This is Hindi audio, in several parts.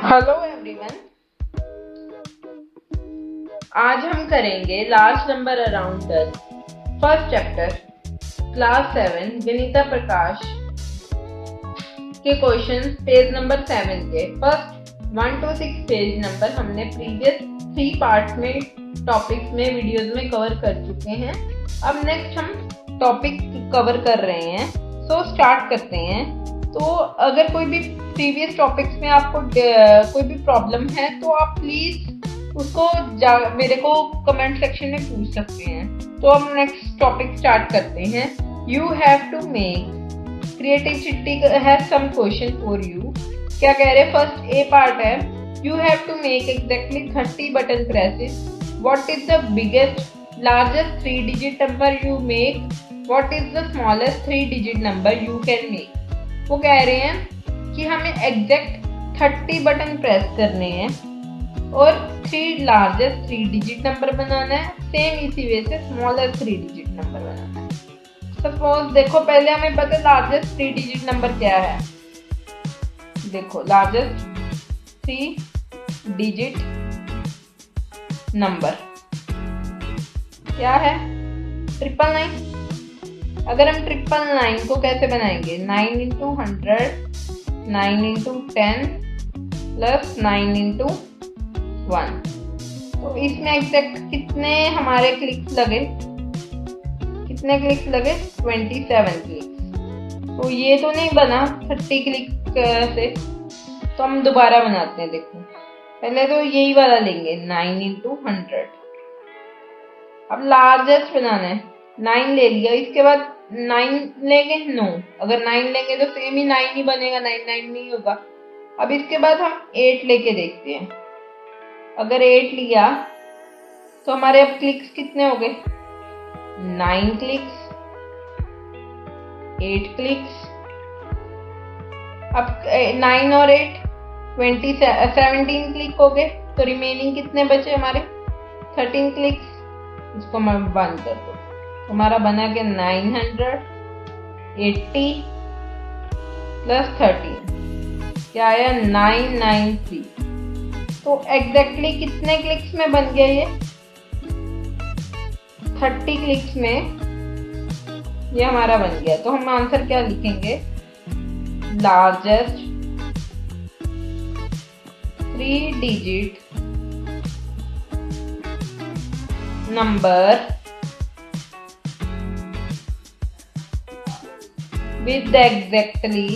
Hello everyone. आज हम करेंगे last number around 10 first chapter class 7 Vinita Prakash के क्वेश्चन पेज नंबर 7 के फर्स्ट 1 to 6 पेज नंबर हमने प्रीवियस 3 पार्ट में टॉपिक्स में वीडियोस में कवर कर चुके हैं। अब नेक्स्ट हम टॉपिक कवर कर रहे हैं, सो स्टार्ट करते हैं। तो अगर कोई भी प्रीवियस टॉपिक्स में आपको कोई भी प्रॉब्लम है तो आप प्लीज उसको मेरे को कमेंट सेक्शन में पूछ सकते हैं। तो हम नेक्स्ट टॉपिक स्टार्ट करते हैं। You have to make creativity has some question for you. क्या कह रहे हैं? फर्स्ट ए पार्ट है, you have to make exactly 30 button presses. What is the biggest largest 3 digit number you make? What is the smallest 3 digit number you can make? वो कह रहे हैं कि हमें एग्जैक्ट 30 बटन प्रेस करने हैं और 3 लार्जेस्ट 3 डिजिट नंबर बनाना है। सेम इसी वे से स्मॉलेस्ट 3 डिजिट नंबर बनाना है। सपोज देखो, पहले हमें पता है लार्जेस्ट 3 डिजिट नंबर क्या है। देखो लार्जेस्ट 3 डिजिट नंबर क्या है? 999। अगर हम 999 को कैसे बनाएंगे? 9 into 100, 9 into 10 प्लस 9 into 1। तो इसमें एग्जैक्ट कितने हमारे क्लिक्स लगे? कितने क्लिक्स लगे? 27 क्लिक्स। तो ये तो नहीं बना 30 क्लिक से, तो हम दोबारा बनाते हैं। देखो पहले तो यही वाला लेंगे 9 into 100। अब लार्जेस्ट बनाना है, 9 ले लिया, इसके बाद 9 लेंगे? नो, अगर 9 लेंगे तो सेम ही 9 ही बनेगा, 9 नहीं होगा। अब इसके बाद हम 8 लेके देखते हैं। अगर 8 लिया तो हमारे अब क्लिक्स कितने हो गए? 9 क्लिक्स, 8 क्लिक्स। अब 9 और 8 17 क्लिक हो गए, तो रिमेनिंग कितने बचे हमारे? 13 क्लिक्स। इसको मैं बंद कर दो। हमारा बना के 980 प्लस 13 क्या आया? 993। तो एग्जैक्टली कितने क्लिक्स में बन गया ये? 30 क्लिक्स में ये हमारा बन गया। तो हम आंसर क्या लिखेंगे? Largest 3 digit number with exactly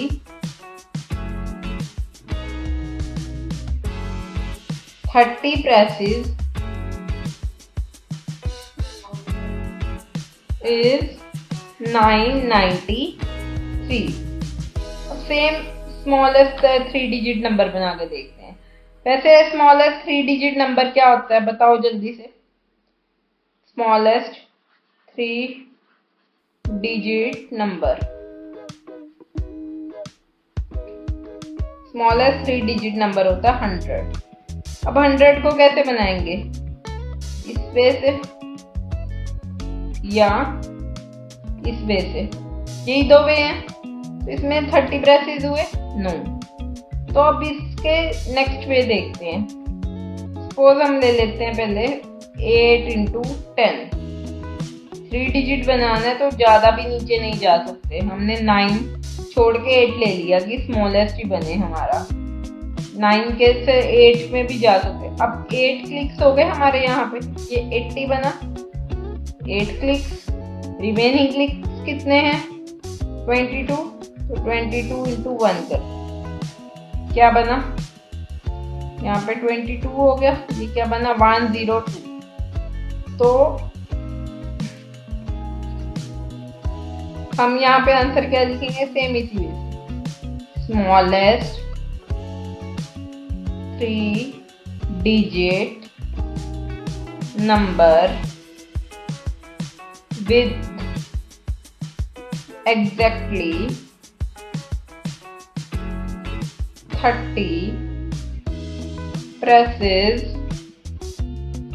30 presses is 993। Same smallest 3 digit number बना के देखते हैं। वैसे स्मॉलेस्ट 3 डिजिट नंबर क्या होता है बताओ जल्दी से? Smallest 3 digit number, smallest 3 digit number होता है 100। अब 100 को कैसे बनाएंगे? इस वे से या इस वे से, यही 2 वे हैं। तो इसमें 30 प्रेसेस हुए? नो। तो अब इसके नेक्स्ट वे देखते हैं। सपोज हम ले लेते हैं पहले 8 into 10। 3 डिजिट बनाना है तो ज्यादा भी नीचे नहीं जा सकते। हमने 9 छोड़ के 8 ले लिया कि स्मॉलेस्ट ही बने हमारा। 9 के से 8 में भी जा सकते। अब 8 क्लिक्स हो गए हमारे यहाँ पे, ये 80 बना। 8 क्लिक्स, रिमेनिंग क्लिक्स कितने हैं? 22। तो 22 into 1 कर क्या बना? यहाँ पे 22 हो गया। ये क्या बना? 102। तो हम यहाँ पे आंसर क्या लिखेंगे? सेम इसी way, smallest 3 digit number with exactly 30 presses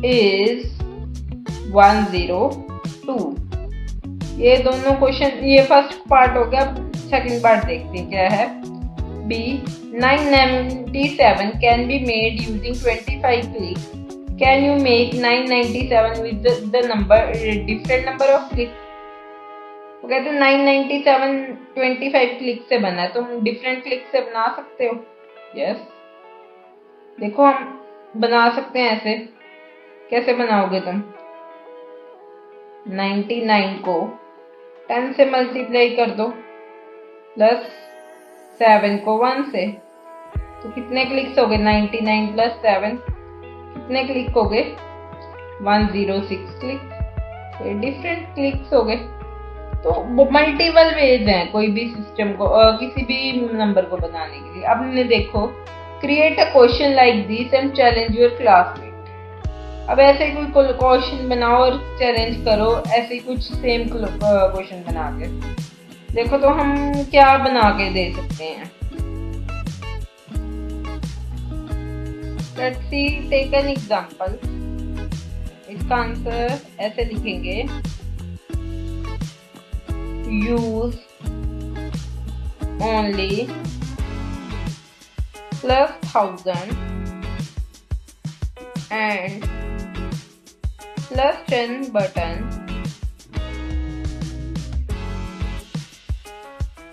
is 102। ये दोनों क्वेश्चन, ये फर्स्ट पार्ट हो गया। सेकंड पार्ट देखते हैं क्या है। B. 997 can be made using 25 clicks. Can you make 997 with the number different number of clicks? वो कहते हैं 997 25 क्लिक से बना है, तुम डिफरेंट क्लिक से बना सकते हो। यस, देखो हम बना सकते हैं ऐसे। कैसे बनाओगे तुम? 99 को 10 से मल्टीप्लाई कर दो प्लस 7 को 1 से, तो कितने क्लिक्स हो गए? 99 प्लस 7 कितने क्लिक हो गए? 106 क्लिक। तो डिफरेंट क्लिक्स हो गए। तो मल्टीपल वेज हैं कोई भी सिस्टम को किसी भी नंबर को बनाने के लिए। अब ने देखो, create a question like this and challenge your classmate. अब ऐसे कोई क्वेश्चन बनाओ और चैलेंज करो, ऐसे ही कुछ सेम क्वेश्चन बना के देखो। तो हम क्या बना के दे सकते हैं? Let's see, take an example. इसका आंसर ऐसे लिखेंगे, use only +1000 and +10 button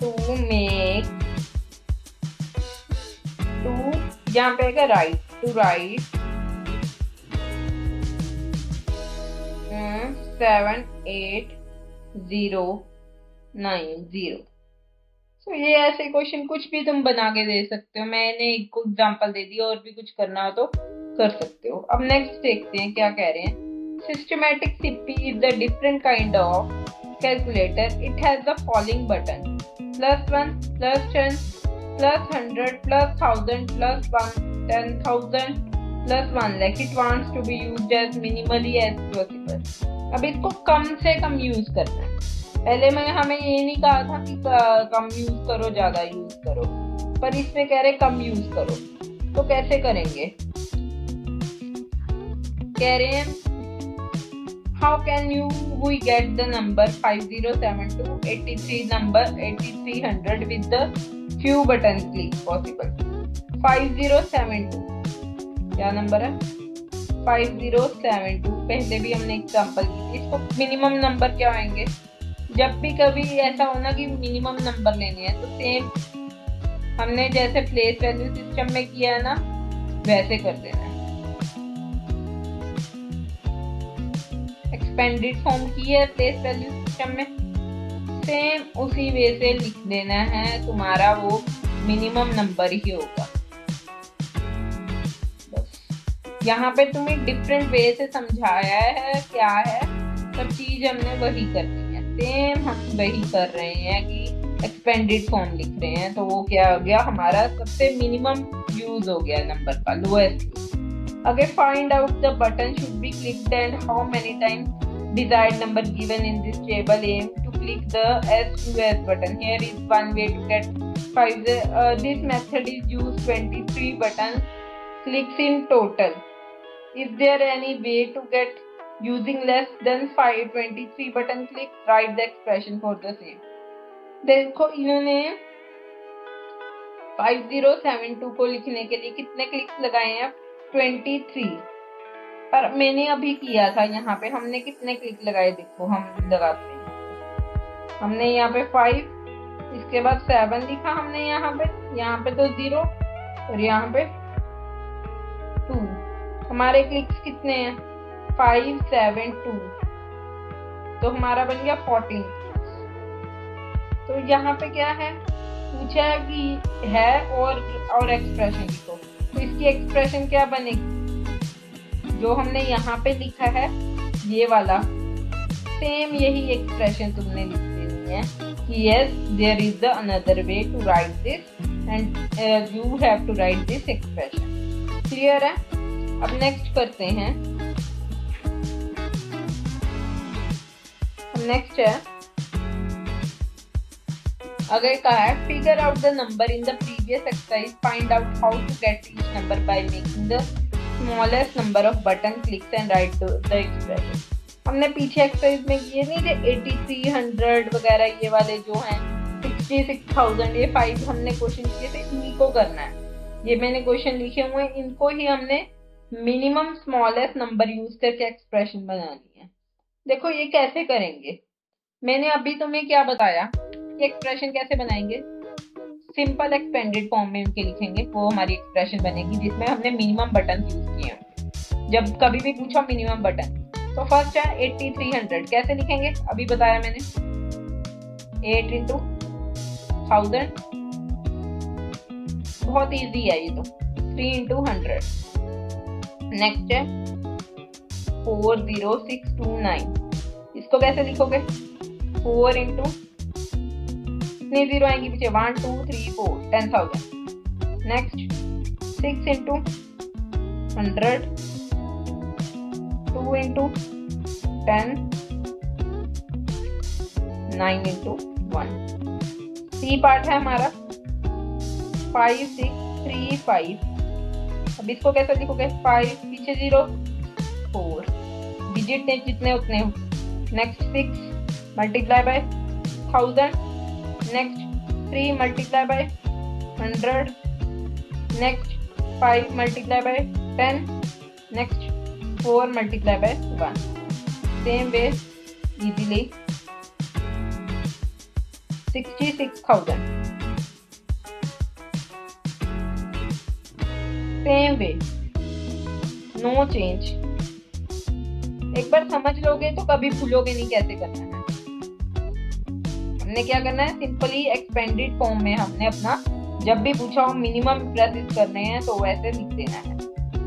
to make to यहाँ पे आएगा राइट, टू राइट 78090। तो ये ऐसे क्वेश्चन कुछ भी तुम बना के दे सकते हो। मैंने एक एग्जांपल दे दी, और भी कुछ करना हो तो कर सकते हो। अब नेक्स्ट देखते हैं क्या कह रहे हैं। Systematic Sippy is the different kind of calculator. It has the following button +1 +10 +100 +1000 +1000 +1 lakh. It wants to be used as minimally as possible. अब इसको कम से कम यूज करना है। पहले में हमें ये नहीं कहा था कि कम यूज करो ज्यादा यूज करो, पर इसमें कह रहे कम यूज करो। तो कैसे करेंगे? कह रहे हैं, how can you we get the number 5072 8300 with the few button click possible. 5072 क्या नंबर है? 5072 पहले भी हमने एग्जांपल की थी। इसको मिनिमम नंबर क्या होंगे? जब भी कभी ऐसा होना कि मिनिमम नंबर लेने हैं, तो सेम हमने जैसे प्लेस वैल्यू सिस्टम में किया है ना, वैसे कर देना है। एक्सपेंडेड फॉर्म की है प्लेस वैल्यू सिस्टम में, सेम उसी वे से लिख देना है। तुम्हारा वो मिनिमम नंबर ही होगा। बस यहाँ पे तुम्हें डिफरेंट वे से समझाया है क्या है, सब चीज हमने वही करनी है। सेम हम वही कर रहे हैं कि एक्सपेंडेड फॉर्म लिख रहे हैं, तो वो क्या हो गया? हमारा सबसे मिनिमम यूज हो गया नंबर का, लोएस्ट। अगर find out the button should be clicked and how many times desired number given in this table, aim to click the S2S button. Here is one way to get 5. This method is used 23 button clicks in total. Is there any way to get using less than 523 button click? Write the expression for the same. देखो इन्होंने 5072 को लिखने के लिए कितने क्लिक्स लगाए हैं? 23। पर मैंने अभी किया था, यहाँ पे हमने कितने क्लिक लगाए? देखो हम लगाते हैं। हमने यहाँ पे 5, इसके बाद 7 लिखा हमने यहाँ पे तो 0 और यहाँ पे 2। हमारे क्लिक्स कितने हैं? 5 7 2, तो हमारा बन गया 14। तो यहाँ पे क्या है? पूछा है कि है और एक्सप्रेशन लिखो। तो इसकी एक्सप्रेशन क्या बनेगी? जो हमने यहाँ पे लिखा है ये वाला, सेम यही एक्सप्रेशन तुमने लिख देनी है कि yes there is the another way to write this and you have to write this expression. Clear है? अब नेक्स्ट करते हैं। नेक्स्ट है, अगर कहा है figure out the number in the previous exercise, find out how to get each number by making the smallest number of button clicks and write the expression. हमने पीछे एक्सरसाइज में किए नहीं थे 8300 वगैरह, ये वाले जो हैं 66,000, ये 5 हमने क्वेश्चन किए थे, इन्हीं को करना है। ये मैंने क्वेश्चन लिखे हुए हैं, इनको ही हमने मिनिमम स्मॉलेस्ट नंबर यूज करके एक्सप्रेशन बनानी है। देखो ये कैसे करेंगे, मैंने अभी तुम्हें क्या बताया कि एक्सप्रेशन कैसे बनाएंगे। सिंपल एक्सपेंडेड फॉर्म में उनके लिखेंगे, वो हमारी एक्सप्रेशन बनेगी जिसमें हमने मिनिमम बटन यूज किए हैं। जब कभी भी पूछो मिनिमम बटन, तो फर्स्ट है 8300, कैसे लिखेंगे अभी बताया मैंने, 8 into 1000, बहुत इजी है ये तो, 3 into 100। नेक्स्ट है 40629, इसको कैसे लिखोगे, 4 into, कितनी जीरो आएंगी पीछे, 1 2 3 4, 10,000। Next 6 into 100, 2 into 10, 9 into 1। C part है हमारा 5635, अब इसको कैसे लिखोगे, 5 पीछे 0, 4, डिजिट जितने उतने हो। Next 6 multiply by 1000, next 3 multiply by 100, next 5 multiply by 10, next 4 multiply by 1। Same way easily 66,000, same way, no change. एक बार समझ लोगे तो कभी भूलोगे नहीं कैसे करना है। हमने क्या करना है, सिंपली एक्सपेंडेड फॉर्म में हमने अपना जब भी पूछा हो मिनिमम प्रेसिस करने हैं तो वैसे लिख देना है,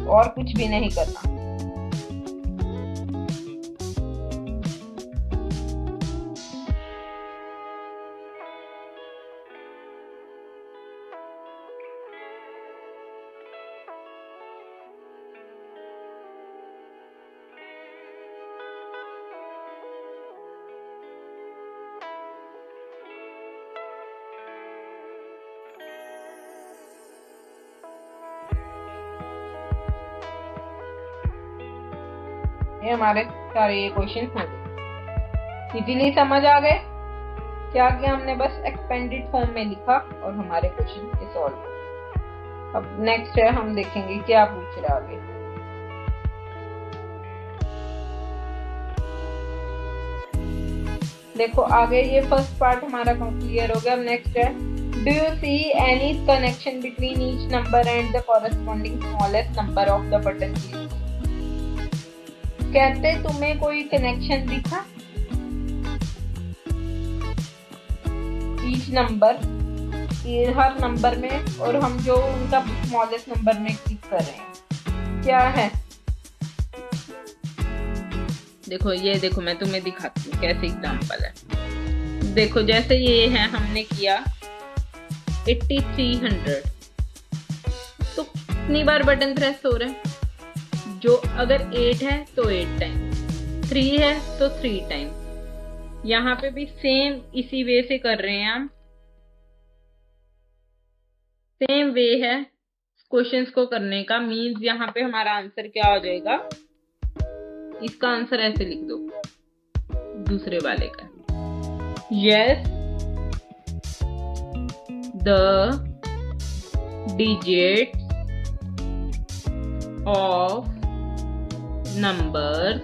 और कुछ भी नहीं करना। ये हमारे सारे ये क्वेश्चन हो गए, इजीली समझ आ गए। क्या किया हमने, बस एक्सपेंडेड फॉर्म में लिखा और हमारे क्वेश्चन के सॉल्व हो। अब नेक्स्ट है, हम देखेंगे क्या पूछ रहा है आगे। देखो आगे ये फर्स्ट पार्ट हमारा क्लियर हो गया। अब नेक्स्ट है, do you see any connection between each number and the corresponding smallest number of the button keys. कहते तुम्हें कोई कनेक्शन दिखा ईच नंबर, हर नंबर में, और हम जो उनका स्मॉलेस्ट नंबर में क्लिक कर रहे हैं, क्या है। देखो ये देखो, मैं तुम्हें दिखाती हूँ कैसे एग्जांपल है। देखो जैसे ये है, हमने किया 8300, तो कितनी बार बटन प्रेस हो रहा है, जो अगर 8 है तो 8 टाइम, 3 है तो 3 टाइम। यहाँ पे भी सेम इसी वे से कर रहे हैं हम, सेम वे है क्वेश्चंस को करने का। मीन्स यहाँ पे हमारा आंसर क्या हो जाएगा, इसका आंसर ऐसे लिख दो दूसरे वाले का, yes the digits of numbers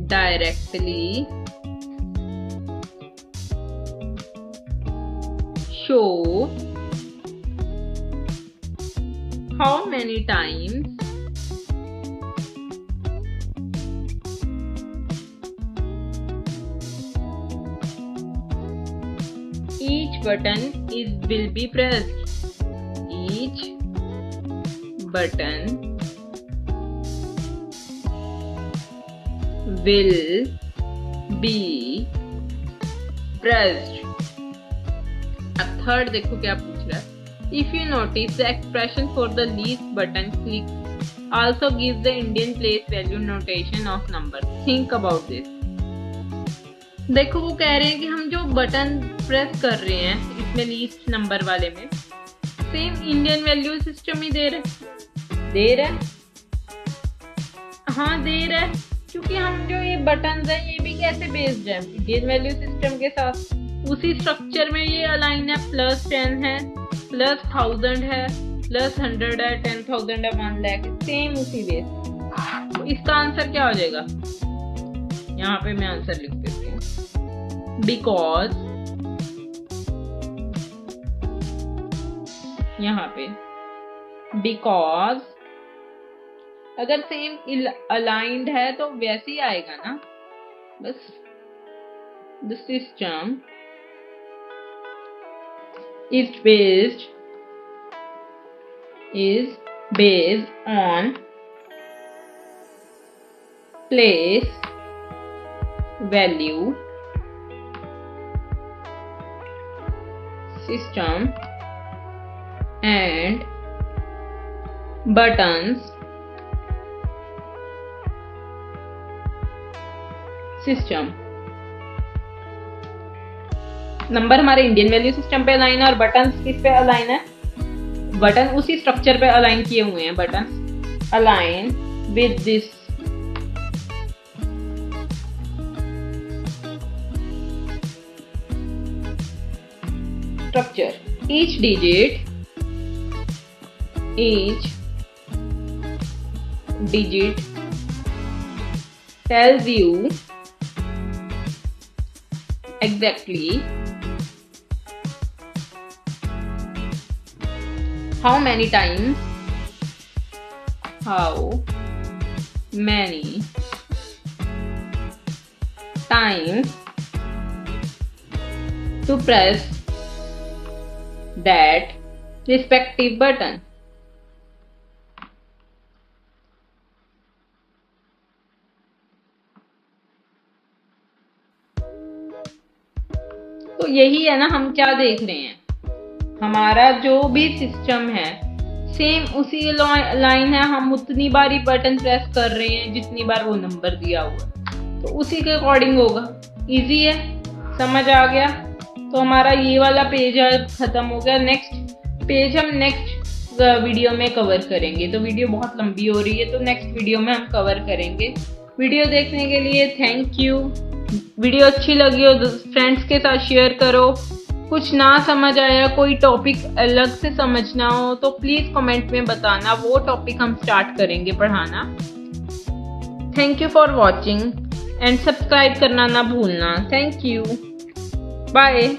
directly show how many times each button will be pressed. Each button will be pressed. अब थर्ड देखो क्या पूछ रहा है, if you notice the expression for the least button click also gives the Indian place value notation of number. Think about this. देखो वो कह रहे हैं कि हम जो बटन प्रेस कर रहे हैं इसमें लीस्ट नंबर वाले में सेम इंडियन वैल्यू सिस्टम ही दे रहा है, हाँ दे रहा है, क्योंकि हम जो ये बटन्स हैं ये भी कैसे बेस्ड है इंडियन वैल्यू सिस्टम के साथ, उसी स्ट्रक्चर में ये अलाइन है। +10 है, +1000 है, +100 है, 10,000 है, 1 लाख, सेम उसी बेस। तो इसका आंसर क्या हो जाएगा? यहाँ पे मैं आंसर लिख देती हूँ, बिकॉज यहाँ पे बिकॉज अगर सेम अलाइंड है तो वैसे ही आएगा ना। बस the system is based on place value system and buttons system. Number हमारे इंडियन वैल्यू सिस्टम पे अलाइन है और बटन किस पे अलाइन है? बटन उसी स्ट्रक्चर पे अलाइन किए हुए हैं। Button align with this structure. each digit tells you exactly how many times to press that respective button। तो यही है ना, हम क्या देख रहे हैं, हमारा जो भी सिस्टम है सेम उसी लाइन है, हम उतनी बार ही बटन प्रेस कर रहे हैं जितनी बार वो नंबर दिया हुआ, तो उसी के अकॉर्डिंग होगा। इजी है, समझ आ गया? तो हमारा ये वाला पेज खत्म हो गया। नेक्स्ट पेज हम नेक्स्ट वीडियो में कवर करेंगे। तो वीडियो बहुत लंबी हो रही है, तो नेक्स्ट वीडियो में हम कवर करेंगे। वीडियो देखने के लिए थैंक यू। वीडियो अच्छी लगी हो तो फ्रेंड्स के साथ शेयर करो। कुछ ना समझ आया, कोई टॉपिक अलग से समझना हो तो प्लीज़ कमेंट में बताना, वो टॉपिक हम स्टार्ट करेंगे पढ़ाना। Thank you for watching and subscribe करना ना भूलना। Thank you, bye.